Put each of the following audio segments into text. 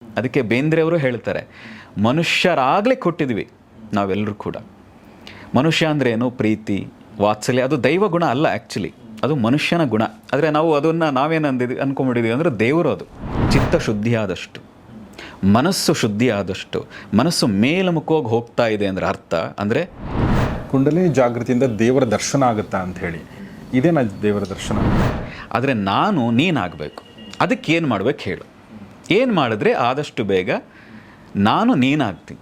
ಅದಕ್ಕೆ ಬೇಂದ್ರೆಯವರು ಹೇಳ್ತಾರೆ, ಮನುಷ್ಯರಾಗಲೇ ಕೊಟ್ಟಿದ್ವಿ ನಾವೆಲ್ಲರೂ ಕೂಡ. ಮನುಷ್ಯ ಅಂದರೆ ಏನು? ಪ್ರೀತಿ, ವಾತ್ಸಲ್ಯ. ಅದು ದೈವ ಗುಣ ಅಲ್ಲ, ಆ್ಯಕ್ಚುಲಿ ಅದು ಮನುಷ್ಯನ ಗುಣ. ಆದರೆ ನಾವು ಅದನ್ನು ಅನ್ಕೊಂಡ್ಬಿಟ್ಟಿದ್ವಿ ಅಂದರೆ ದೇವರು. ಅದು ಚಿತ್ತ ಶುದ್ಧಿ ಆದಷ್ಟು, ಮನಸ್ಸು ಶುದ್ಧಿ ಆದಷ್ಟು, ಮನಸ್ಸು ಮೇಲ್ಮುಖವಾಗಿ ಹೋಗ್ತಾ ಇದೆ ಅಂದರೆ ಅರ್ಥ ಅಂದರೆ ಕುಂಡಲಿನಿ ಜಾಗೃತಿಯಿಂದ ದೇವರ ದರ್ಶನ ಆಗುತ್ತಾ ಅಂತ ಹೇಳಿ. ಇದೇನಾ ದೇವರ ದರ್ಶನ? ಆದರೆ ನೀನಾಗಬೇಕು. ಅದಕ್ಕೆ ಏನು ಮಾಡ್ಬೇಕು ಹೇಳು? ಏನು ಮಾಡಿದ್ರೆ ಆದಷ್ಟು ಬೇಗ ನೀನಾಗ್ತೀನಿ.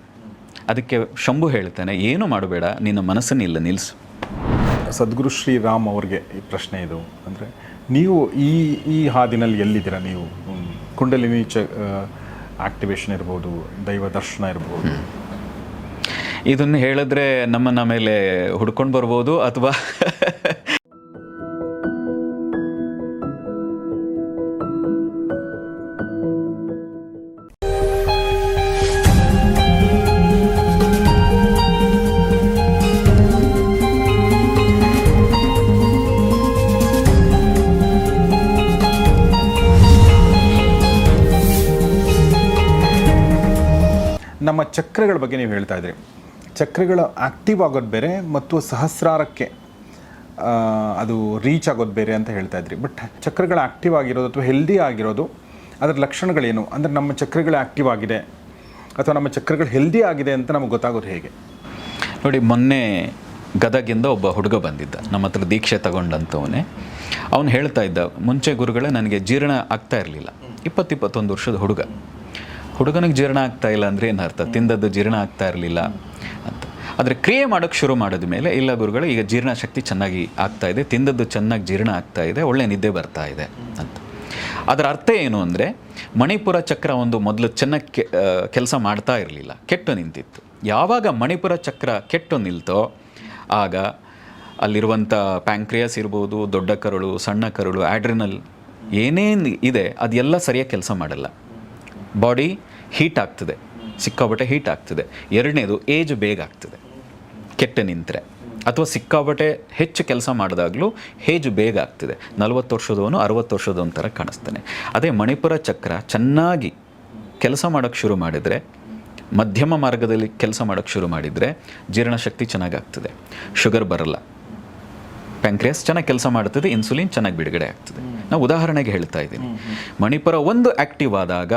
ಅದಕ್ಕೆ ಶಂಭು ಹೇಳ್ತಾನೆ, ಏನು ಮಾಡಬೇಡ, ನಿನ್ನ ಮನಸ್ಸನ್ನು ಇಲ್ಲ ನಿಲ್ಲಿಸು. ಸದ್ಗುರು ಶ್ರೀರಾಮ್ ಅವ್ರಿಗೆ ಈ ಪ್ರಶ್ನೆ ಇದು ಅಂದರೆ, ನೀವು ಈ ಹಾದಿನಲ್ಲಿ ಎಲ್ಲಿದ್ದೀರಾ? ನೀವು ಕುಂಡಲಿನಿ ಆಕ್ಟಿವೇಶನ್ ಇರ್ಬೋದು, ದೈವ ದರ್ಶನ ಇರ್ಬೋದು. ಇದನ್ನು ಹೇಳಿದ್ರೆ ನಮ್ಮನ್ನ ಮೇಲೆ ಹುಡ್ಕೊಂಡು ಬರ್ಬೋದು, ಅಥವಾ ನಮ್ಮ ಚಕ್ರಗಳ ಬಗ್ಗೆ ನೀವು ಹೇಳ್ತಾ ಇದ್ರಿ. ಚಕ್ರಗಳು ಆಕ್ಟಿವ್ ಆಗೋದು ಬೇರೆ ಮತ್ತು ಸಹಸ್ರಾರಕ್ಕೆ ಅದು ರೀಚ್ ಆಗೋದು ಬೇರೆ ಅಂತ ಹೇಳ್ತಾ ಇದ್ರಿ. ಬಟ್ ಚಕ್ರಗಳು ಆಕ್ಟಿವ್ ಆಗಿರೋದು ಅಥವಾ ಹೆಲ್ದಿ ಆಗಿರೋದು, ಅದರ ಲಕ್ಷಣಗಳೇನು? ಅಂದರೆ ನಮ್ಮ ಚಕ್ರಗಳು ಆಕ್ಟಿವ್ ಆಗಿದೆ ಅಥವಾ ನಮ್ಮ ಚಕ್ರಗಳು ಹೆಲ್ದಿ ಆಗಿದೆ ಅಂತ ನಮಗೆ ಗೊತ್ತಾಗೋದು ಹೇಗೆ? ನೋಡಿ, ಮೊನ್ನೆ ಗದಗಿಂದ ಒಬ್ಬ ಹುಡುಗ ಬಂದಿದ್ದ ನಮ್ಮ ಹತ್ರ, ದೀಕ್ಷೆ ತಗೊಂಡಂಥವನೇ. ಅವನು ಹೇಳ್ತಾ ಇದ್ದ, ಮುಂಚೆ ಗುರುಗಳೇ ನನಗೆ ಜೀರ್ಣ ಆಗ್ತಾ ಇರಲಿಲ್ಲ. 20-21 ವರ್ಷದ ಹುಡುಗನಿಗೆ ಜೀರ್ಣ ಆಗ್ತಾ ಇಲ್ಲ ಅಂದರೆ ಏನು ಅರ್ಥ? ತಿಂದದ್ದು ಜೀರ್ಣ ಆಗ್ತಾ ಇರಲಿಲ್ಲ ಅಂತ. ಆದರೆ ಕ್ರಿಯೆ ಮಾಡೋಕ್ಕೆ ಶುರು ಮಾಡಿದ ಮೇಲೆ, ಇಲ್ಲ ಗುರುಗಳು ಈಗ ಜೀರ್ಣಶಕ್ತಿ ಚೆನ್ನಾಗಿ ಆಗ್ತಾ ಇದೆ, ತಿಂದದ್ದು ಚೆನ್ನಾಗಿ ಜೀರ್ಣ ಆಗ್ತಾ ಇದೆ, ಒಳ್ಳೆ ನಿದ್ದೆ ಬರ್ತಾ ಇದೆ ಅಂತ. ಅದರ ಅರ್ಥ ಏನು ಅಂದರೆ, ಮಣಿಪುರ ಚಕ್ರ ಒಂದು ಮೊದಲು ಚೆನ್ನಾಗಿ ಕೆಲಸ ಮಾಡ್ತಾ ಇರಲಿಲ್ಲ, ಕೆಟ್ಟು ನಿಂತಿತ್ತು. ಯಾವಾಗ ಮಣಿಪುರ ಚಕ್ರ ಕೆಟ್ಟು ನಿಲ್ತೋ ಆಗ ಅಲ್ಲಿರುವಂಥ ಪ್ಯಾಂಕ್ರಿಯಾಸ್ ಇರ್ಬೋದು, ದೊಡ್ಡ ಕರುಳು, ಸಣ್ಣ ಕರುಳು, ಆಡ್ರಿನಲ್ ಏನೇನು ಇದೆ ಅದೆಲ್ಲ ಸರಿಯಾಗಿ ಕೆಲಸ ಮಾಡಲ್ಲ. ಬಾಡಿ ಹೀಟ್ ಆಗ್ತದೆ, ಸಿಕ್ಕಾಬಟ್ಟೆ ಹೀಟ್ ಆಗ್ತದೆ. ಎರಡನೇದು, ಏಜ್ ಬೇಗ ಆಗ್ತದೆ ಕೆಟ್ಟು ನಿಂತರೆ, ಅಥವಾ ಸಿಕ್ಕಾಬಟ್ಟೆ ಹೆಚ್ಚು ಕೆಲಸ ಮಾಡಿದಾಗಲೂ ಏಜ್ ಬೇಗ ಆಗ್ತದೆ. 40 ವರ್ಷದವನು 60 ವರ್ಷದವನ ಥರ ಕಾಣಿಸ್ತಾನೆ. ಅದೇ ಮಣಿಪುರ ಚಕ್ರ ಚೆನ್ನಾಗಿ ಕೆಲಸ ಮಾಡೋಕ್ಕೆ ಶುರು ಮಾಡಿದರೆ, ಮಧ್ಯಮ ಮಾರ್ಗದಲ್ಲಿ ಕೆಲಸ ಮಾಡೋಕ್ಕೆ ಶುರು ಮಾಡಿದರೆ ಜೀರ್ಣಶಕ್ತಿ ಚೆನ್ನಾಗಾಗ್ತದೆ, ಶುಗರ್ ಬರಲ್ಲ, ಪ್ಯಾಂಕ್ರಿಯಾಸ್ ಚೆನ್ನಾಗಿ ಕೆಲಸ ಮಾಡ್ತದೆ, ಇನ್ಸುಲಿನ್ ಚೆನ್ನಾಗಿ ಬಿಡುಗಡೆ ಆಗ್ತದೆ. ನಾವು ಉದಾಹರಣೆಗೆ ಹೇಳ್ತಾ ಇದ್ದೀನಿ. ಮಣಿಪುರ ಒಂದು ಆ್ಯಕ್ಟಿವ್ ಆದಾಗ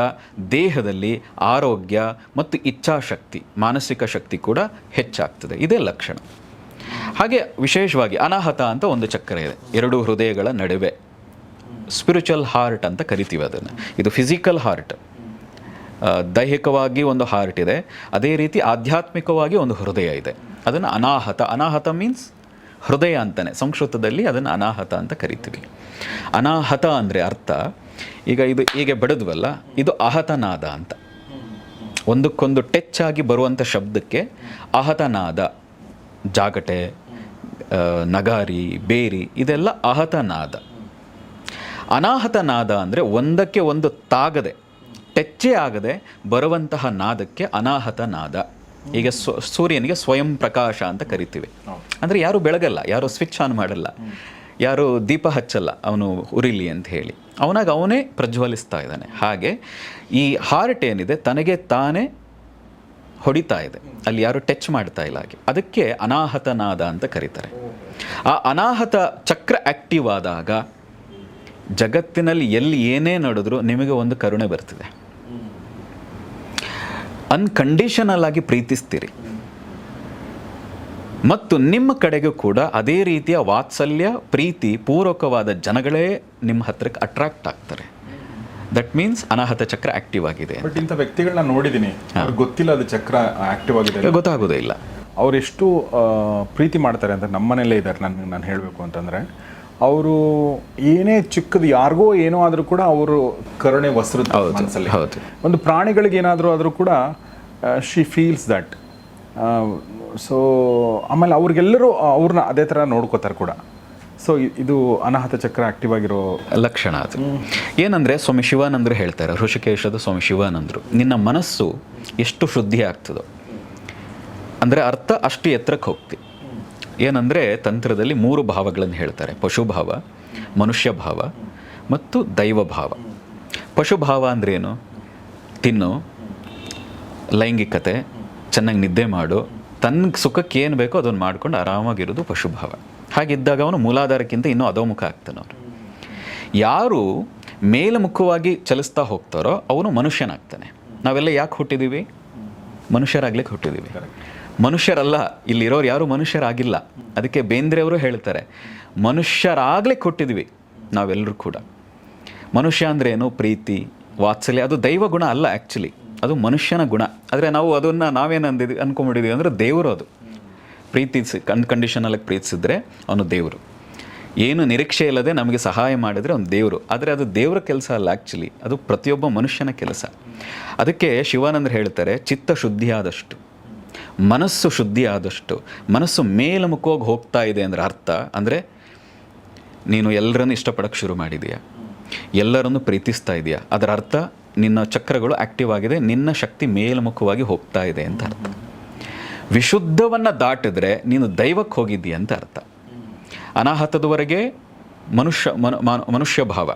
ದೇಹದಲ್ಲಿ ಆರೋಗ್ಯ ಮತ್ತು ಇಚ್ಛಾಶಕ್ತಿ, ಮಾನಸಿಕ ಶಕ್ತಿ ಕೂಡ ಹೆಚ್ಚಾಗ್ತದೆ. ಇದೇ ಲಕ್ಷಣ. ಹಾಗೆ ವಿಶೇಷವಾಗಿ ಅನಾಹತ ಅಂತ ಒಂದು ಚಕ್ರ ಇದೆ, 2 ಹೃದಯಗಳ ನಡುವೆ. ಸ್ಪಿರಿಚುವಲ್ ಹಾರ್ಟ್ ಅಂತ ಕರಿತೀವಿ ಅದನ್ನು. ಇದು ಫಿಸಿಕಲ್ ಹಾರ್ಟ್, ದೈಹಿಕವಾಗಿ ಒಂದು ಹಾರ್ಟ್ ಇದೆ, ಅದೇ ರೀತಿ ಆಧ್ಯಾತ್ಮಿಕವಾಗಿ ಒಂದು ಹೃದಯ ಇದೆ. ಅದನ್ನು ಅನಾಹತ ಮೀನ್ಸ್ ಹೃದಯ ಅಂತಾನೆ, ಸಂಸ್ಕೃತದಲ್ಲಿ ಅದನ್ನು ಅನಾಹತ ಅಂತ ಕರಿತೀವಿ. ಅನಾಹತ ಅಂದರೆ ಅರ್ಥ, ಈಗ ಇದು ಹೀಗೆ ಬಡಿದ್ವಲ್ಲ, ಇದು ಅಹತನಾದ ಅಂತ. ಒಂದಕ್ಕೊಂದು ಟಚ್ ಆಗಿ ಬರುವಂಥ ಶಬ್ದಕ್ಕೆ ಅಹತನಾದ. ಜಾಗಟೆ, ನಗಾರಿ, ಬೇರಿ ಇದೆಲ್ಲ ಅಹತನಾದ. ಅನಾಹತನಾದ ಅಂದರೆ ಒಂದಕ್ಕೆ ಒಂದು ತಾಗದೆ, ಟಚ್ಚೇ ಆಗದೆ ಬರುವಂತಹ ನಾದಕ್ಕೆ ಅನಾಹತ ನಾದ. ಈಗ ಸೂರ್ಯನಿಗೆ ಸ್ವಯಂ ಪ್ರಕಾಶ ಅಂತ ಕರಿತೀವಿ. ಅಂದರೆ ಯಾರು ಬೆಳಗಲ್ಲ, ಯಾರು ಸ್ವಿಚ್ ಆನ್ ಮಾಡಲ್ಲ, ಯಾರು ದೀಪ ಹಚ್ಚಲ್ಲ, ಅವನು ಉರಿಲಿ ಅಂತ ಹೇಳಿ, ಅವನೇ ಪ್ರಜ್ವಲಿಸ್ತಾ ಇದ್ದಾನೆ. ಹಾಗೆ ಈ ಹಾರ್ಟ್ ಏನಿದೆ ತನಗೆ ತಾನೇ ಹೊಡಿತಾ ಇದೆ, ಅಲ್ಲಿ ಯಾರು ಟಚ್ ಮಾಡ್ತಾ ಇಲ್ಲ. ಹಾಗೆ ಅದಕ್ಕೆ ಅನಾಹತನಾದ ಅಂತ ಕರೀತಾರೆ. ಆ ಅನಾಹತ ಚಕ್ರ ಆಕ್ಟಿವ್ ಆದಾಗ ಜಗತ್ತಿನಲ್ಲಿ ಎಲ್ಲಿ ಏನೇ ನಡೆದ್ರೂ ನಿಮಗೆ ಒಂದು ಕರುಣೆ ಬರ್ತದೆ. ಅನ್ಕಂಡೀಷನಲ್ ಆಗಿ ಪ್ರೀತಿಸ್ತೀರಿ, ಮತ್ತು ನಿಮ್ಮ ಕಡೆಗೂ ಕೂಡ ಅದೇ ರೀತಿಯ ವಾತ್ಸಲ್ಯ, ಪ್ರೀತಿ ಪೂರ್ವಕವಾದ ಜನಗಳೇ ನಿಮ್ಮ ಹತ್ರಕ್ಕೆ ಅಟ್ರಾಕ್ಟ್ ಆಗ್ತಾರೆ. ದಟ್ ಮೀನ್ಸ್ ಅನಾಹತ ಚಕ್ರ ಆಕ್ಟಿವ್ ಆಗಿದೆ. ಬಟ್ ಇಂಥ ವ್ಯಕ್ತಿಗಳನ್ನ ನೋಡಿದ್ದೀನಿ, ಅವ್ರಿಗೆ ಗೊತ್ತಿಲ್ಲ ಅದು ಚಕ್ರ ಆಕ್ಟಿವ್ ಆಗಿದೆ, ಗೊತ್ತಾಗೋದೇ ಇಲ್ಲ. ಅವರೆಷ್ಟು ಪ್ರೀತಿ ಮಾಡ್ತಾರೆ ಅಂತ. ನಮ್ಮನೆಯಲ್ಲೇ ಇದ್ದಾರೆ, ನಾನು ಹೇಳಬೇಕು ಅಂತಂದರೆ, ಅವರು ಏನೇ ಚಿಕ್ಕದು ಯಾರಿಗೋ ಏನೋ ಆದರೂ ಕೂಡ ಅವರು ಕರುಣೆ ವಸ್ತ್ರ ಮನಸ್ಸಲ್ಲಿ. ಒಂದು ಪ್ರಾಣಿಗಳಿಗೆ ಏನಾದರೂ ಆದರೂ ಕೂಡ ಶಿ ಫೀಲ್ಸ್ ದಟ್. ಸೊ ಆಮೇಲೆ ಅವ್ರಿಗೆಲ್ಲರೂ ಅವ್ರನ್ನ ಅದೇ ಥರ ನೋಡ್ಕೋತಾರೆ ಕೂಡ. ಸೊ ಇದು ಅನಾಹತ ಚಕ್ರ ಆಕ್ಟಿವ್ ಆಗಿರೋ ಲಕ್ಷಣ. ಅದು ಏನಂದರೆ, ಸ್ವಾಮಿ ಶಿವಾನಂದರು ಹೇಳ್ತಾರೆ, ಋಷಿಕೇಶದ ಸ್ವಾಮಿ ಶಿವಾನಂದರು, ನಿನ್ನ ಮನಸ್ಸು ಎಷ್ಟು ಶುದ್ಧಿ ಆಗ್ತದೋ ಅಂದರೆ ಅರ್ಥ ಅಷ್ಟು ಎತ್ತರಕ್ಕೆ ಹೋಗ್ತಿ. ಏನಂದರೆ ತಂತ್ರದಲ್ಲಿ 3 ಭಾವಗಳನ್ನು ಹೇಳ್ತಾರೆ, ಪಶುಭಾವ, ಮನುಷ್ಯ ಭಾವ ಮತ್ತು ದೈವ ಭಾವ. ಪಶುಭಾವ ಅಂದ್ರೇನು? ತಿನ್ನು, ಲೈಂಗಿಕತೆ, ಚೆನ್ನಾಗಿ ನಿದ್ದೆ ಮಾಡು, ತನ್ನ ಸುಖಕ್ಕೆ ಏನು ಬೇಕೋ ಅದನ್ನು ಮಾಡ್ಕೊಂಡು ಆರಾಮಾಗಿರೋದು ಪಶುಭಾವ. ಹಾಗಿದ್ದಾಗ ಅವನು ಮೂಲಾಧಾರಕ್ಕಿಂತ ಇನ್ನೂ ಅಧೋಮುಖ ಆಗ್ತಾನೆ. ಅವನು ಯಾರು ಮೇಲ್ಮುಖವಾಗಿ ಚಲಿಸ್ತಾ ಹೋಗ್ತಾರೋ ಅವನು ಮನುಷ್ಯನಾಗ್ತಾನೆ. ನಾವೆಲ್ಲ ಯಾಕೆ ಹುಟ್ಟಿದ್ದೀವಿ? ಮನುಷ್ಯರಾಗ್ಲಿಕ್ಕೆ ಹುಟ್ಟಿದ್ದೀವಿ. ಮನುಷ್ಯರಲ್ಲ, ಇಲ್ಲಿರೋರು ಯಾರು ಮನುಷ್ಯರಾಗಿಲ್ಲ. ಅದಕ್ಕೆ ಬೇಂದ್ರೆಯವರು ಹೇಳ್ತಾರೆ, ಮನುಷ್ಯರಾಗ್ಲಿಕ್ಕೆ ಹುಟ್ಟಿದ್ವಿ ನಾವೆಲ್ಲರೂ ಕೂಡ. ಮನುಷ್ಯ ಅಂದರೆ ಏನು? ಪ್ರೀತಿ, ವಾತ್ಸಲ್ಯ, ಅದು ದೈವ ಗುಣ ಅಲ್ಲ, ಆ್ಯಕ್ಚುಲಿ ಅದು ಮನುಷ್ಯನ ಗುಣ. ಆದರೆ ನಾವು ಅದನ್ನು ನಾವೇನು ಅಂದ್ಕೊಂಡ್ಬಿಟ್ಟಿದ್ದೀವಿ ಅಂದರೆ ದೇವರು. ಅದು ಪ್ರೀತಿಸಿ ಕಂಡೀಷನಲಾಗಿ ಪ್ರೀತಿಸಿದ್ರೆ ಅವನು ದೇವರು. ಏನು ನಿರೀಕ್ಷೆ ಇಲ್ಲದೆ ನಮಗೆ ಸಹಾಯ ಮಾಡಿದರೆ ಅವನು ದೇವರು. ಆದರೆ ಅದು ದೇವರ ಕೆಲಸ ಅಲ್ಲ, ಆ್ಯಕ್ಚುಲಿ ಅದು ಪ್ರತಿಯೊಬ್ಬ ಮನುಷ್ಯನ ಕೆಲಸ. ಅದಕ್ಕೆ ಶಿವಾನಂದರು ಹೇಳ್ತಾರೆ, ಚಿತ್ತ ಶುದ್ಧಿ ಆದಷ್ಟು, ಮನಸ್ಸು ಶುದ್ಧಿ ಆದಷ್ಟು, ಮನಸ್ಸು ಮೇಲ್ಮುಖವಾಗಿ ಹೋಗ್ತಾ ಇದೆ ಅಂದರೆ ಅರ್ಥ ಅಂದರೆ ನೀನು ಎಲ್ಲರನ್ನು ಇಷ್ಟಪಡೋಕ್ಕೆ ಶುರು ಮಾಡಿದೀಯಾ, ಎಲ್ಲರನ್ನು ಪ್ರೀತಿಸ್ತಾ ಇದೆಯಾ, ಅದರ ಅರ್ಥ ನಿನ್ನ ಚಕ್ರಗಳು ಆ್ಯಕ್ಟಿವ್ ಆಗಿದೆ, ನಿನ್ನ ಶಕ್ತಿ ಮೇಲ್ಮುಖವಾಗಿ ಹೋಗ್ತಾ ಇದೆ ಅಂತ ಅರ್ಥ. ವಿಶುದ್ಧವನ್ನು ದಾಟಿದ್ರೆ ನೀನು ದೈವಕ್ಕೆ ಹೋಗಿದ್ದೀಯ ಅಂತ ಅರ್ಥ. ಅನಾಹತದವರೆಗೆ ಮನುಷ್ಯ ಭಾವ,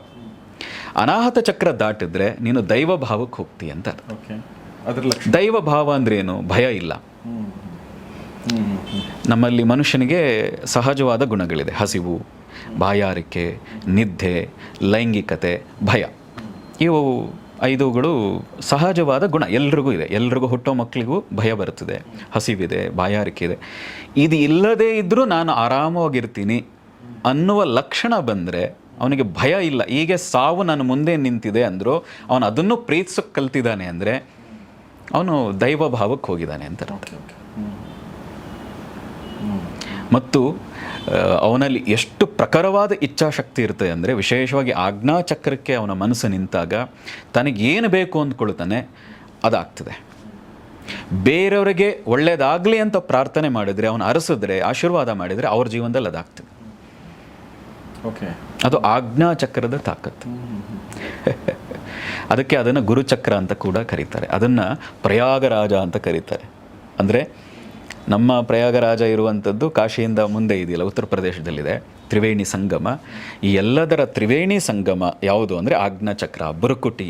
ಅನಾಹತ ಚಕ್ರ ದಾಟಿದ್ರೆ ನೀನು ದೈವ ಭಾವಕ್ಕೆ ಹೋಗ್ತೀಯ ಅಂತ ಅರ್ಥ. ದೈವ ಭಾವ ಅಂದ್ರೆ ಏನು? ಭಯ ಇಲ್ಲ. ನಮ್ಮಲ್ಲಿ ಮನುಷ್ಯನಿಗೆ ಸಹಜವಾದ ಗುಣಗಳಿದೆ. ಹಸಿವು, ಬಾಯಾರಿಕೆ, ನಿದ್ದೆ, ಲೈಂಗಿಕತೆ, ಭಯ. ಇವು 5ಗಳು ಸಹಜವಾದ ಗುಣ, ಎಲ್ರಿಗೂ ಇದೆ. ಎಲ್ರಿಗೂ ಹುಟ್ಟೋ ಮಕ್ಕಳಿಗೂ ಭಯ ಬರ್ತದೆ, ಹಸಿವಿದೆ, ಬಾಯಾರಿಕೆ ಇದೆ. ಇದು ಇಲ್ಲದೇ ಇದ್ದರೂ ನಾನು ಆರಾಮವಾಗಿರ್ತೀನಿ ಅನ್ನುವ ಲಕ್ಷಣ ಬಂದರೆ ಅವನಿಗೆ ಭಯ ಇಲ್ಲ. ಹೀಗೆ ಸಾವು ನನ್ನ ಮುಂದೆ ನಿಂತಿದೆ ಅಂದರೂ ಅವನು ಅದನ್ನು ಪ್ರೀತಿಸೋಕೆ ಕಲ್ತಿದ್ದಾನೆ ಅಂದರೆ ಅವನು ದೈವ ಭಾವಕ್ಕೆ ಹೋಗಿದ್ದಾನೆ ಅಂತ. ಮತ್ತು ಅವನಲ್ಲಿ ಎಷ್ಟು ಪ್ರಖರವಾದ ಇಚ್ಛಾಶಕ್ತಿ ಇರ್ತದೆ ಅಂದರೆ, ವಿಶೇಷವಾಗಿ ಆಜ್ಞಾಚಕ್ರಕ್ಕೆ ಅವನ ಮನಸ್ಸು ನಿಂತಾಗ ತನಗೇನು ಬೇಕು ಅಂದ್ಕೊಳ್ತಾನೆ ಅದಾಗ್ತದೆ. ಬೇರೆಯವರಿಗೆ ಒಳ್ಳೆಯದಾಗಲಿ ಅಂತ ಪ್ರಾರ್ಥನೆ ಮಾಡಿದರೆ, ಅವನು ಅರಸಿದ್ರೆ, ಆಶೀರ್ವಾದ ಮಾಡಿದರೆ ಅವ್ರ ಜೀವನದಲ್ಲಿ ಅದಾಗ್ತದೆ. ಅದು ಆಜ್ಞಾಚಕ್ರದ ತಾಕತ್ತು. ಅದಕ್ಕೆ ಅದನ್ನು ಗುರುಚಕ್ರ ಅಂತ ಕೂಡ ಕರೀತಾರೆ. ಅದನ್ನು ಪ್ರಯಾಗರಾಜ ಅಂತ ಕರೀತಾರೆ. ಅಂದರೆ ನಮ್ಮ ಪ್ರಯಾಗರಾಜ ಇರುವಂಥದ್ದು ಕಾಶಿಯಿಂದ ಮುಂದೆ ಇದೆಯಲ್ಲ, ಉತ್ತರ ಪ್ರದೇಶದಲ್ಲಿದೆ, ತ್ರಿವೇಣಿ ಸಂಗಮ. ಈ ಎಲ್ಲದರ ತ್ರಿವೇಣಿ ಸಂಗಮ ಯಾವುದು ಅಂದರೆ ಆಜ್ಞಾಚಕ್ರ, ಬುರುಕುಟಿ,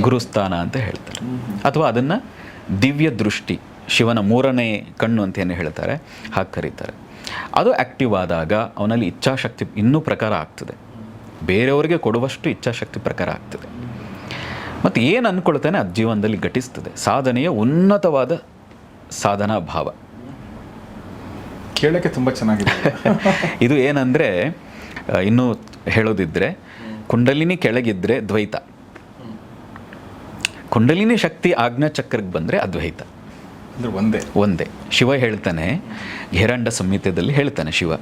ಗುರುಸ್ಥಾನ ಅಂತ ಹೇಳ್ತಾರೆ. ಅಥವಾ ಅದನ್ನು ದಿವ್ಯ ದೃಷ್ಟಿ, ಶಿವನ 3ನೇ ಕಣ್ಣು ಅಂತ ಏನು ಹೇಳ್ತಾರೆ, ಹಾಗೆ ಕರೀತಾರೆ. ಅದು ಆ್ಯಕ್ಟಿವ್ ಆದಾಗ ಅವನಲ್ಲಿ ಇಚ್ಛಾಶಕ್ತಿ ಇನ್ನೂ ಪ್ರಕಾರ ಆಗ್ತದೆ, ಬೇರೆಯವರಿಗೆ ಕೊಡುವಷ್ಟು ಇಚ್ಛಾಶಕ್ತಿ ಪ್ರಕಾರ ಆಗ್ತದೆ. ಮತ್ತು ಏನು ಅಂದ್ಕೊಳ್ತಾನೆ ಅದು ಜೀವನದಲ್ಲಿ ಘಟಿಸ್ತದೆ. ಸಾಧನೆಯ ಉನ್ನತವಾದ ಸಾಧನಾ ಭಾವ. ಕೇಳೋಕ್ಕೆ ತುಂಬ ಚೆನ್ನಾಗಿದೆ. ಇದು ಏನಂದರೆ, ಇನ್ನೂ ಹೇಳೋದಿದ್ದರೆ, ಕುಂಡಲಿನಿ ಕೆಳಗಿದ್ದರೆ ದ್ವೈತ, ಕುಂಡಲಿನಿ ಶಕ್ತಿ ಆಜ್ಞಾಚಕ್ರಕ್ಕೆ ಬಂದರೆ ಅದ್ವೈತ. ಒಂದೇ. ಶಿವ ಹೇಳ್ತಾನೆ, ಘೇರಂಡ ಸಂಹಿತೆಯಲ್ಲಿ ಹೇಳ್ತಾನೆ ಶಿವ,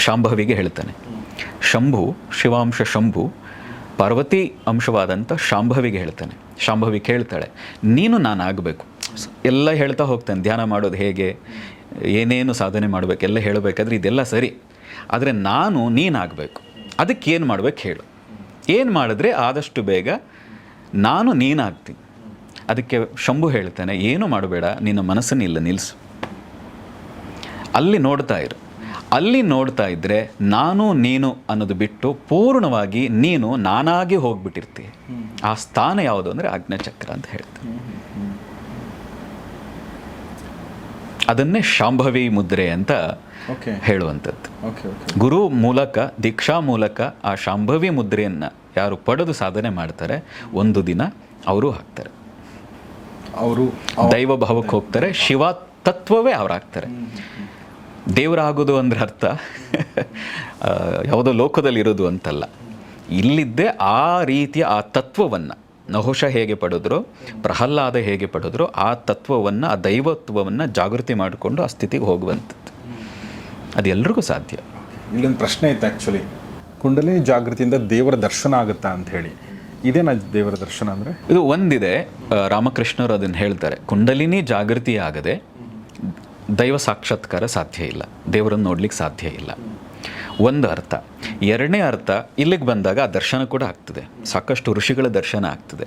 ಶಾಂಭವಿಗೆ ಹೇಳ್ತಾನೆ. ಶಂಭು, ಶಿವಾಂಶ ಶಂಭು, ಪಾರ್ವತಿ ಅಂಶವಾದಂಥ ಶಾಂಭವಿಗೆ ಹೇಳ್ತಾನೆ. ಶಾಂಭವಿ ಕೇಳ್ತಾಳೆ, ನೀನು ನಾನು ಆಗಬೇಕು. ಎಲ್ಲ ಹೇಳ್ತಾ ಹೋಗ್ತಾನೆ, ಧ್ಯಾನ ಮಾಡೋದು ಹೇಗೆ, ಏನೇನು ಸಾಧನೆ ಮಾಡಬೇಕು ಎಲ್ಲ ಹೇಳಬೇಕಾದ್ರೆ ಇದೆಲ್ಲ ಸರಿ, ಆದರೆ ನೀನಾಗಬೇಕು. ಅದಕ್ಕೆ ಏನು ಮಾಡ್ಬೇಕು ಹೇಳು, ಏನು ಮಾಡಿದ್ರೆ ಆದಷ್ಟು ಬೇಗ ನಾನು ನೀನಾಗ್ತೀನಿ. ಅದಕ್ಕೆ ಶಂಭು ಹೇಳ್ತಾನೆ, ಏನು ಮಾಡಬೇಡ, ನಿನ್ನ ಮನಸ್ಸನ್ನು ಇಲ್ಲ ನಿಲ್ಲಿಸು, ಅಲ್ಲಿ ನೋಡ್ತಾ ಇರು. ಅಲ್ಲಿ ನೋಡ್ತಾ ಇದ್ದರೆ ನಾನು ನೀನು ಅನ್ನೋದು ಬಿಟ್ಟು ಪೂರ್ಣವಾಗಿ ನೀನು ನಾನಾಗಿ ಹೋಗ್ಬಿಟ್ಟಿರ್ತೀಯ. ಆ ಸ್ಥಾನ ಯಾವುದು ಅಂದರೆ ಆಜ್ಞಾಚಕ್ರ ಅಂತ ಹೇಳ್ತಾರೆ. ಅದನ್ನೇ ಶಾಂಭವಿ ಮುದ್ರೆ ಅಂತ ಹೇಳುವಂಥದ್ದು. ಗುರು ಮೂಲಕ, ದೀಕ್ಷಾ ಮೂಲಕ ಆ ಶಾಂಭವಿ ಮುದ್ರೆಯನ್ನು ಯಾರು ಪಡೆದು ಸಾಧನೆ ಮಾಡ್ತಾರೆ, ಒಂದು ದಿನ ಅವರು ಹಾಕ್ತಾರೆ, ಅವರು ದೈವ ಭಾವಕ್ಕೆ ಹೋಗ್ತಾರೆ, ಶಿವ ತತ್ವವೇ ಅವರಾಗ್ತಾರೆ. ದೇವರಾಗೋದು ಅಂದ್ರೆ ಅರ್ಥ ಯಾವುದೋ ಲೋಕದಲ್ಲಿ ಇರೋದು ಅಂತಲ್ಲ, ಇಲ್ಲಿದ್ದೇ ಆ ರೀತಿಯ ಆ ತತ್ವವನ್ನು ನಹುಷ ಹೇಗೆ ಪಡೆದ್ರು, ಪ್ರಹ್ಲಾದ ಹೇಗೆ ಪಡೆದ್ರು, ಆ ತತ್ವವನ್ನು, ಆ ದೈವತ್ವವನ್ನು ಜಾಗೃತಿ ಮಾಡಿಕೊಂಡು ಆ ಸ್ಥಿತಿಗೆ ಹೋಗುವಂಥದ್ದು. ಅದು ಎಲ್ರಿಗೂ ಸಾಧ್ಯ. ಇಲ್ಲೊಂದು ಪ್ರಶ್ನೆ ಇತ್ತು ಆ್ಯಕ್ಚುಲಿ, ಕುಂಡಲಿನಿ ಜಾಗೃತಿಯಿಂದ ದೇವರ ದರ್ಶನ ಆಗುತ್ತಾ ಅಂತ ಹೇಳಿ. ಇದೇನಾ ದೇವರ ದರ್ಶನ ಅಂದರೆ? ಇದು ಒಂದಿದೆ, ರಾಮಕೃಷ್ಣರು ಅದನ್ನು ಹೇಳ್ತಾರೆ, ಕುಂಡಲಿನಿ ಜಾಗೃತಿ ಆಗದೆ ದೈವ ಸಾಕ್ಷಾತ್ಕಾರ ಸಾಧ್ಯ ಇಲ್ಲ, ದೇವರನ್ನು ನೋಡ್ಲಿಕ್ಕೆ ಸಾಧ್ಯ ಇಲ್ಲ. ಒಂದು ಅರ್ಥ. ಎರಡನೇ ಅರ್ಥ, ಇಲ್ಲಿಗೆ ಬಂದಾಗ ಆ ದರ್ಶನ ಕೂಡ ಆಗ್ತದೆ, ಸಾಕಷ್ಟು ಋಷಿಗಳ ದರ್ಶನ ಆಗ್ತದೆ.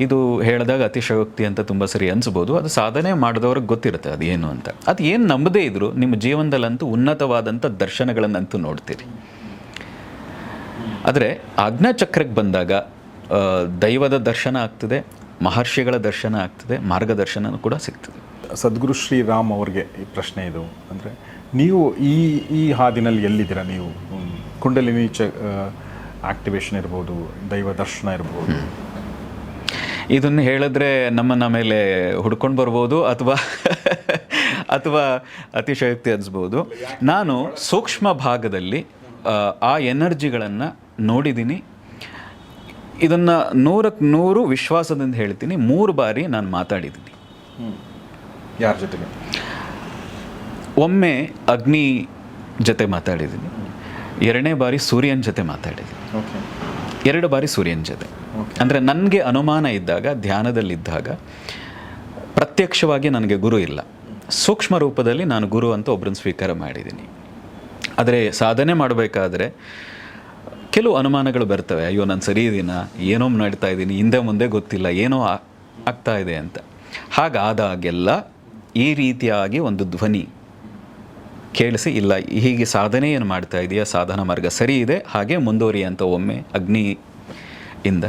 ಇದು ಹೇಳಿದಾಗ ಅತಿಶಯೋಕ್ತಿ ಅಂತ ತುಂಬ ಸರಿ ಅನಿಸ್ಬೋದು, ಅದು ಸಾಧನೆ ಮಾಡಿದವ್ರಿಗೆ ಗೊತ್ತಿರುತ್ತೆ ಅದು ಏನು ಅಂತ. ಅದು ಏನು ನಂಬದೇ ಇದ್ದರೂ ನಿಮ್ಮ ಜೀವನದಲ್ಲಂತೂ ಉನ್ನತವಾದಂಥ ದರ್ಶನಗಳನ್ನಂತೂ ನೋಡ್ತೀರಿ. ಆದರೆ ಆಜ್ಞಾಚಕ್ರಕ್ಕೆ ಬಂದಾಗ ದೈವದ ದರ್ಶನ ಆಗ್ತದೆ, ಮಹರ್ಷಿಗಳ ದರ್ಶನ ಆಗ್ತದೆ, ಮಾರ್ಗದರ್ಶನ ಕೂಡ ಸಿಗ್ತದೆ. ಸದ್ಗುರು ಶ್ರೀರಾಮ್ ಅವ್ರಿಗೆ ಈ ಪ್ರಶ್ನೆ ಇದು ಅಂದರೆ, ನೀವು ಈ ಹಾದಿನಲ್ಲಿ ಎಲ್ಲಿದ್ದೀರಾ? ನೀವು ಕುಂಡಲಿನಿ ಆಕ್ಟಿವೇಶನ್ ಇರ್ಬೋದು, ದೈವ ದರ್ಶನ ಇರ್ಬೋದು. ಇದನ್ನು ಹೇಳಿದ್ರೆ ನಮ್ಮನ್ನ ಮೇಲೆ ಹುಡ್ಕೊಂಡು ಬರ್ಬೋದು ಅಥವಾ ಅತಿಶಯೋಕ್ತಿ ಅನಿಸ್ಬೋದು. ನಾನು ಸೂಕ್ಷ್ಮ ಭಾಗದಲ್ಲಿ ಆ ಎನರ್ಜಿಗಳನ್ನು ನೋಡಿದ್ದೀನಿ. ಇದನ್ನು 100ಕ್ಕೆ 100 ವಿಶ್ವಾಸದಿಂದ ಹೇಳ್ತೀನಿ. 3 ಬಾರಿ ನಾನು ಮಾತಾಡಿದ್ದೀನಿ. ಯಾರ ಜೊತೆಗೆ? ಒಮ್ಮೆ ಅಗ್ನಿ ಜೊತೆ ಮಾತಾಡಿದ್ದೀನಿ, 2ನೇ ಬಾರಿ ಸೂರ್ಯನ ಜೊತೆ ಮಾತಾಡಿದ್ದೀನಿ, 2 ಬಾರಿ ಸೂರ್ಯನ ಜೊತೆ. ಅಂದರೆ ನನಗೆ ಅನುಮಾನ ಇದ್ದಾಗ, ಧ್ಯಾನದಲ್ಲಿದ್ದಾಗ ಪ್ರತ್ಯಕ್ಷವಾಗಿ ನನಗೆ ಗುರು ಇಲ್ಲ, ಸೂಕ್ಷ್ಮ ರೂಪದಲ್ಲಿ ನಾನು ಗುರು ಅಂತ ಒಬ್ಬರನ್ನು ಸ್ವೀಕಾರ ಮಾಡಿದ್ದೀನಿ. ಆದರೆ ಸಾಧನೆ ಮಾಡಬೇಕಾದ್ರೆ ಕೆಲವು ಅನುಮಾನಗಳು ಬರ್ತವೆ. ಅಯ್ಯೋ ನಾನು ಸರಿ ಇದೀನಾ, ಏನೋ ನಡೀತಾ ಇದ್ದೀನಿ, ಹಿಂದೆ ಮುಂದೆ ಗೊತ್ತಿಲ್ಲ, ಏನೋ ಆಗ್ತಾ ಇದೆ ಅಂತ. ಹಾಗಾದಾಗೆಲ್ಲ ಈ ರೀತಿಯಾಗಿ ಒಂದು ಧ್ವನಿ ಕೇಳಿಸಿ, ಇಲ್ಲ ಹೀಗೆ ಸಾಧನೆ ಏನು ಮಾಡ್ತಾ ಇದೆಯಾ, ಸಾಧನ ಮಾರ್ಗ ಸರಿ ಇದೆ, ಹಾಗೆ ಮುಂದುವರಿ ಅಂತ ಒಮ್ಮೆ ಅಗ್ನಿಯಿಂದ,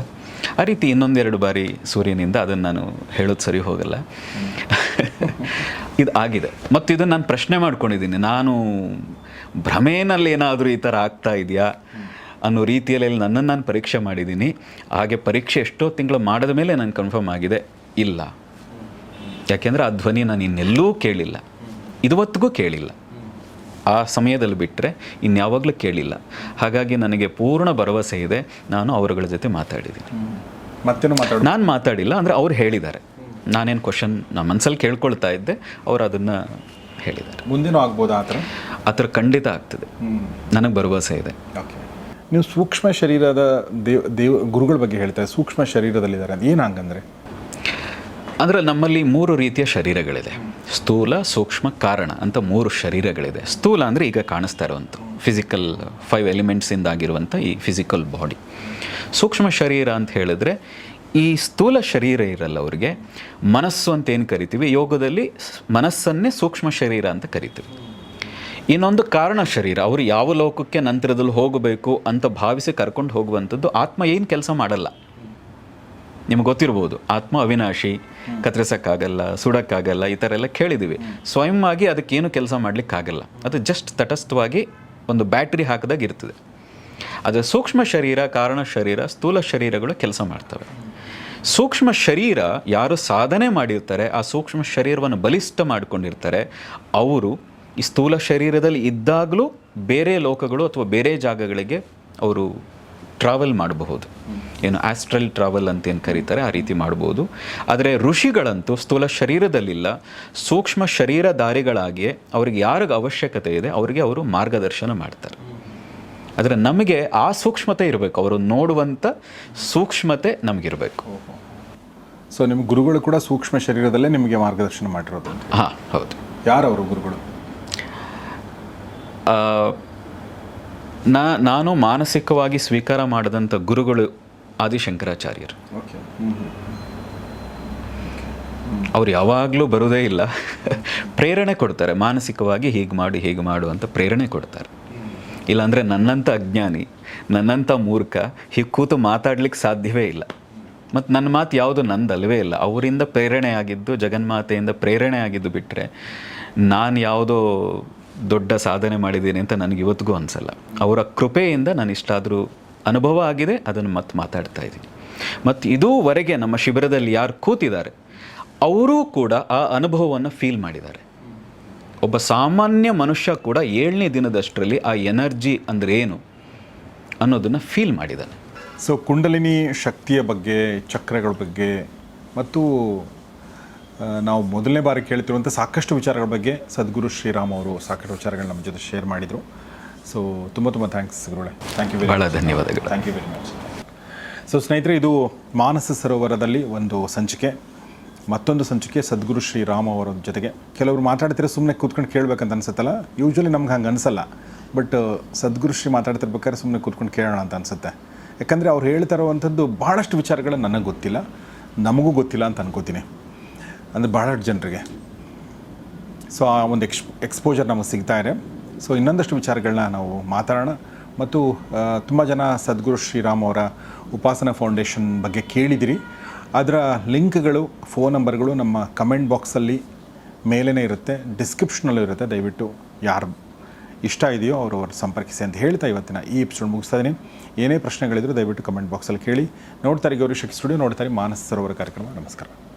ಆ ರೀತಿ 1-2 ಬಾರಿ ಸೂರ್ಯನಿಂದ. ಅದನ್ನು ನಾನು ಹೇಳೋದು ಸರಿ ಹೋಗಲ್ಲ. ಇದು ಆಗಿದೆ. ಮತ್ತು ಇದನ್ನು ನಾನು ಪ್ರಶ್ನೆ ಮಾಡ್ಕೊಂಡಿದ್ದೀನಿ, ನಾನು ಭ್ರಮೇನಲ್ಲಿ ಏನಾದರೂ ಈ ಥರ ಆಗ್ತಾ ಇದೆಯಾ ಅನ್ನೋ ರೀತಿಯಲ್ಲಿ ನನ್ನನ್ನು ನಾನು ಪರೀಕ್ಷೆ ಮಾಡಿದ್ದೀನಿ. ಹಾಗೆ ಪರೀಕ್ಷೆ ಎಷ್ಟೋ ತಿಂಗಳು ಮಾಡಿದ ಮೇಲೆ ನಾನು ಕನ್ಫರ್ಮ್ ಆಗಿದೆ, ಇಲ್ಲ. ಯಾಕೆಂದರೆ ಆ ಧ್ವನಿ ನಾನು ಇನ್ನೆಲ್ಲೂ ಕೇಳಿಲ್ಲ, ಇದುವತ್ತಿಗೂ ಕೇಳಿಲ್ಲ. ಆ ಸಮಯದಲ್ಲಿ ಬಿಟ್ಟರೆ ಇನ್ಯಾವಾಗಲೂ ಕೇಳಿಲ್ಲ. ಹಾಗಾಗಿ ನನಗೆ ಪೂರ್ಣ ಭರವಸೆ ಇದೆ. ನಾನು ಅವರುಗಳ ಜೊತೆ ಮಾತಾಡಿದ್ದೀನಿ. ನಾನು ಮಾತಾಡಿಲ್ಲ, ಅಂದರೆ ಅವ್ರು ಹೇಳಿದ್ದಾರೆ. ನಾನೇನು ಕ್ವಶನ್ ನಮ್ಮ ಮನಸ್ಸಲ್ಲಿ ಕೇಳ್ಕೊಳ್ತಾ ಇದ್ದೆ, ಅವರು ಅದನ್ನು ಹೇಳಿದ್ದಾರೆ. ಮುಂದೇನೂ ಆಗ್ಬೋದಾ ಆ ಥರ? ಖಂಡಿತ ಆಗ್ತದೆ, ನನಗೆ ಭರವಸೆ ಇದೆ. ನೀವು ಸೂಕ್ಷ್ಮ ಶರೀರದ ಗುರುಗಳ ಬಗ್ಗೆ ಹೇಳ್ತಾರೆ, ಸೂಕ್ಷ್ಮ ಶರೀರದಲ್ಲಿದ್ದಾರೆ, ಅದು ಏನು ಹಂಗಂದರೆ? ಅಂದರೆ ನಮ್ಮಲ್ಲಿ 3 ರೀತಿಯ ಶರೀರಗಳಿದೆ. ಸ್ಥೂಲ, ಸೂಕ್ಷ್ಮ, ಕಾರಣ ಅಂತ 3 ಶರೀರಗಳಿದೆ. ಸ್ಥೂಲ ಅಂದರೆ ಈಗ ಕಾಣಿಸ್ತಾ ಇರುವಂಥ ಫಿಸಿಕಲ್ 5 ಎಲಿಮೆಂಟ್ಸಿಂದ ಆಗಿರುವಂಥ ಈ ಫಿಸಿಕಲ್ ಬಾಡಿ. ಸೂಕ್ಷ್ಮ ಶರೀರ ಅಂತ ಹೇಳಿದ್ರೆ ಈ ಸ್ಥೂಲ ಶರೀರ ಇರಲ್ಲ ಅವ್ರಿಗೆ, ಮನಸ್ಸು ಅಂತ ಏನು ಕರಿತೀವಿ, ಯೋಗದಲ್ಲಿ ಮನಸ್ಸನ್ನೇ ಸೂಕ್ಷ್ಮ ಶರೀರ ಅಂತ ಕರಿತೀವಿ. ಇನ್ನೊಂದು ಕಾರಣ ಶರೀರ, ಅವರು ಯಾವ ಲೋಕಕ್ಕೆ ನಂತರದಲ್ಲಿ ಹೋಗಬೇಕು ಅಂತ ಭಾವಿಸಿ ಕರ್ಕೊಂಡು ಹೋಗುವಂಥದ್ದು. ಆತ್ಮ ಏನು ಕೆಲಸ ಮಾಡಲ್ಲ, ನಿಮ್ಗೆ ಗೊತ್ತಿರ್ಬೋದು. ಆತ್ಮ ಅವಿನಾಶಿ, ಕತ್ತರಿಸೋಕ್ಕಾಗಲ್ಲ, ಸುಡೋಕ್ಕಾಗಲ್ಲ, ಈ ಥರ ಎಲ್ಲ ಕೇಳಿದ್ದೀವಿ. ಸ್ವಯಂವಾಗಿ ಅದಕ್ಕೇನು ಕೆಲಸ ಮಾಡಲಿಕ್ಕಾಗಲ್ಲ. ಅದು ಜಸ್ಟ್ ತಟಸ್ಥವಾಗಿ ಒಂದು ಬ್ಯಾಟ್ರಿ ಹಾಕಿದಾಗ ಇರ್ತದೆ. ಆದರೆ ಸೂಕ್ಷ್ಮ ಶರೀರ, ಕಾರಣ ಶರೀರ, ಸ್ಥೂಲ ಶರೀರಗಳು ಕೆಲಸ ಮಾಡ್ತವೆ. ಸೂಕ್ಷ್ಮ ಶರೀರ ಯಾರು ಸಾಧನೆ ಮಾಡಿರ್ತಾರೆ, ಆ ಸೂಕ್ಷ್ಮ ಶರೀರವನ್ನು ಬಲಿಷ್ಠ ಮಾಡಿಕೊಂಡಿರ್ತಾರೆ, ಅವರು ಈ ಸ್ಥೂಲ ಶರೀರದಲ್ಲಿ ಇದ್ದಾಗಲೂ ಬೇರೆ ಲೋಕಗಳು ಅಥವಾ ಬೇರೆ ಜಾಗಗಳಿಗೆ ಅವರು ಟ್ರಾವೆಲ್ ಮಾಡಬಹುದು. ಏನು ಆಸ್ಟ್ರಲ್ ಟ್ರಾವೆಲ್ ಅಂತ ಏನು ಕರೀತಾರೆ, ಆ ರೀತಿ ಮಾಡ್ಬೋದು. ಆದರೆ ಋಷಿಗಳಂತೂ ಸ್ಥೂಲ ಶರೀರದಲ್ಲಿಲ್ಲ, ಸೂಕ್ಷ್ಮ ಶರೀರಧಾರಿಗಳಾಗಿಯೇ ಅವ್ರಿಗೆ ಯಾರಿಗೆ ಅವಶ್ಯಕತೆ ಇದೆ ಅವರಿಗೆ ಅವರು ಮಾರ್ಗದರ್ಶನ ಮಾಡ್ತಾರೆ. ಆದರೆ ನಮಗೆ ಆ ಸೂಕ್ಷ್ಮತೆ ಇರಬೇಕು, ಅವರು ನೋಡುವಂಥ ಸೂಕ್ಷ್ಮತೆ ನಮಗಿರಬೇಕು. ಸೊ ನಿಮ್ಮ ಗುರುಗಳು ಕೂಡ ಸೂಕ್ಷ್ಮ ಶರೀರದಲ್ಲೇ ನಿಮಗೆ ಮಾರ್ಗದರ್ಶನ ಮಾಡಿರೋದು? ಹಾಂ, ಹೌದು. ಯಾರವರು ಗುರುಗಳು? ನಾನು ಮಾನಸಿಕವಾಗಿ ಸ್ವೀಕಾರ ಮಾಡಿದಂಥ ಗುರುಗಳು ಆದಿಶಂಕರಾಚಾರ್ಯರು. ಅವ್ರು ಯಾವಾಗಲೂ ಬರೋದೇ ಇಲ್ಲ, ಪ್ರೇರಣೆ ಕೊಡ್ತಾರೆ. ಮಾನಸಿಕವಾಗಿ ಹೀಗೆ ಮಾಡು ಅಂತ ಪ್ರೇರಣೆ ಕೊಡ್ತಾರೆ. ಇಲ್ಲಾಂದರೆ ನನ್ನಂಥ ಅಜ್ಞಾನಿ, ನನ್ನಂಥ ಮೂರ್ಖ ಹೀಗೆ ಕೂತು ಮಾತಾಡ್ಲಿಕ್ಕೆ ಸಾಧ್ಯವೇ ಇಲ್ಲ. ಮತ್ತು ನನ್ನ ಮಾತು ಯಾವುದು ನಂದಲ್ವೇ ಇಲ್ಲ. ಅವರಿಂದ ಪ್ರೇರಣೆ ಆಗಿದ್ದು, ಜಗನ್ಮಾತೆಯಿಂದ ಪ್ರೇರಣೆ ಆಗಿದ್ದು ಬಿಟ್ಟರೆ ನಾನು ಯಾವುದೋ ದೊಡ್ಡ ಸಾಧನೆ ಮಾಡಿದ್ದೀನಿ ಅಂತ ನನಗೆ ಇವತ್ತಿಗೂ ಅನಿಸಲ್ಲ. ಅವರ ಕೃಪೆಯಿಂದ ನಾನು ಇಷ್ಟಾದರೂ ಅನುಭವ ಆಗಿದೆ, ಅದನ್ನು ಮತ್ತೆ ಮಾತಾಡ್ತಾ ಇದ್ದೀನಿ. ಮತ್ತು ಇದುವರೆಗೆ ನಮ್ಮ ಶಿಬಿರದಲ್ಲಿ ಯಾರು ಕೂತಿದ್ದಾರೆ ಅವರೂ ಕೂಡ ಆ ಅನುಭವವನ್ನು ಫೀಲ್ ಮಾಡಿದ್ದಾರೆ. ಒಬ್ಬ ಸಾಮಾನ್ಯ ಮನುಷ್ಯ ಕೂಡ 7ನೇ ದಿನದಷ್ಟರಲ್ಲಿ ಆ ಎನರ್ಜಿ ಅಂದರೆ ಏನು ಅನ್ನೋದನ್ನು ಫೀಲ್ ಮಾಡಿದ್ದಾನೆ. ಸೊ ಕುಂಡಲಿನಿ ಶಕ್ತಿಯ ಬಗ್ಗೆ, ಚಕ್ರಗಳ ಬಗ್ಗೆ ಮತ್ತು ನಾವು ಮೊದಲನೇ ಬಾರಿ ಕೇಳ್ತಿರುವಂಥ ಸಾಕಷ್ಟು ವಿಚಾರಗಳ ಬಗ್ಗೆ ಸದ್ಗುರು ಶ್ರೀರಾಮ್ ಅವರು ಸಾಕಷ್ಟು ವಿಚಾರಗಳು ನಮ್ಮ ಜೊತೆ ಶೇರ್ ಮಾಡಿದರು. ಸೊ ತುಂಬ ಥ್ಯಾಂಕ್ಸ್ ಗುರುಗಳೇ. Thank you. ಭಾಳ ಧನ್ಯವಾದಗಳು. Thank you very much. So ಸ್ನೇಹಿತರೆ, ಇದು ಮಾನಸ ಸರೋವರದಲ್ಲಿ ಒಂದು ಸಂಚಿಕೆ, ಮತ್ತೊಂದು ಸಂಚಿಕೆ ಸದ್ಗುರು ಶ್ರೀರಾಮ್ ಅವರ ಜೊತೆಗೆ. ಕೆಲವರು ಮಾತಾಡ್ತಿರೋ ಸುಮ್ಮನೆ ಕೂತ್ಕೊಂಡು ಕೇಳಬೇಕಂತ ಅನ್ಸುತ್ತಲ್ಲ, ಯೂಶ್ವಲಿ ನಮ್ಗೆ ಹಂಗೆ ಅನಿಸಲ್ಲ. ಬಟ್ ಸದ್ಗುರು ಶ್ರೀ ಮಾತಾಡ್ತಿರ್ಬೇಕಾದ್ರೆ ಸುಮ್ಮನೆ ಕೂತ್ಕೊಂಡು ಕೇಳೋಣ ಅಂತ ಅನಿಸುತ್ತೆ. ಯಾಕಂದರೆ ಅವ್ರು ಹೇಳ್ತಾ ಇರುವಂಥದ್ದು ಭಾಳಷ್ಟು ವಿಚಾರಗಳು ನನಗೆ ಗೊತ್ತಿಲ್ಲ, ನಮಗೂ ಗೊತ್ತಿಲ್ಲ ಅಂತ ಅನ್ಕೋತೀನಿ. ಅಂದರೆ ಭಾಳಷ್ಟು ಜನರಿಗೆ ಸೊ ಆ ಒಂದು ಎಕ್ಸ್ಪೋಜರ್ ನಮಗೆ ಸಿಗ್ತಾ ಇದೆ. ಸೊ ಇನ್ನೊಂದಷ್ಟು ವಿಚಾರಗಳನ್ನ ನಾವು ಮಾತಾಡೋಣ. ಮತ್ತು ತುಂಬ ಜನ ಸದ್ಗುರು ಶ್ರೀರಾಮ್ ಅವರ ಉಪಾಸನಾ ಫೌಂಡೇಶನ್ ಬಗ್ಗೆ ಕೇಳಿದಿರಿ. ಅದರ ಲಿಂಕ್ಗಳು, ಫೋನ್ ನಂಬರ್ಗಳು ನಮ್ಮ ಕಮೆಂಟ್ ಬಾಕ್ಸಲ್ಲಿ ಮೇಲೇ ಇರುತ್ತೆ, ಡಿಸ್ಕ್ರಿಪ್ಷನಲ್ಲೂ ಇರುತ್ತೆ. ದಯವಿಟ್ಟು ಯಾರು ಇಷ್ಟ ಇದೆಯೋ ಅವರು ಸಂಪರ್ಕಿಸಿ ಅಂತ ಹೇಳ್ತಾ ಇವತ್ತಿನ ಈ ಎಪಿಸೋಡ್ ಮುಗಿಸ್ತಾ ಇದ್ದೀನಿ. ಏನೇ ಪ್ರಶ್ನೆಗಳಿದ್ರು ದಯವಿಟ್ಟು ಕಮೆಂಟ್ ಬಾಕ್ಸಲ್ಲಿ ಕೇಳಿ. ನೋಡ್ತಾರೆ ಗೌರಿ ಶಕ್ತಿ ಸ್ಟುಡಿಯೋ, ನೋಡ್ತಾರೆ ಮಾನಸ ಸರೋವರ ಕಾರ್ಯಕ್ರಮ. ನಮಸ್ಕಾರ.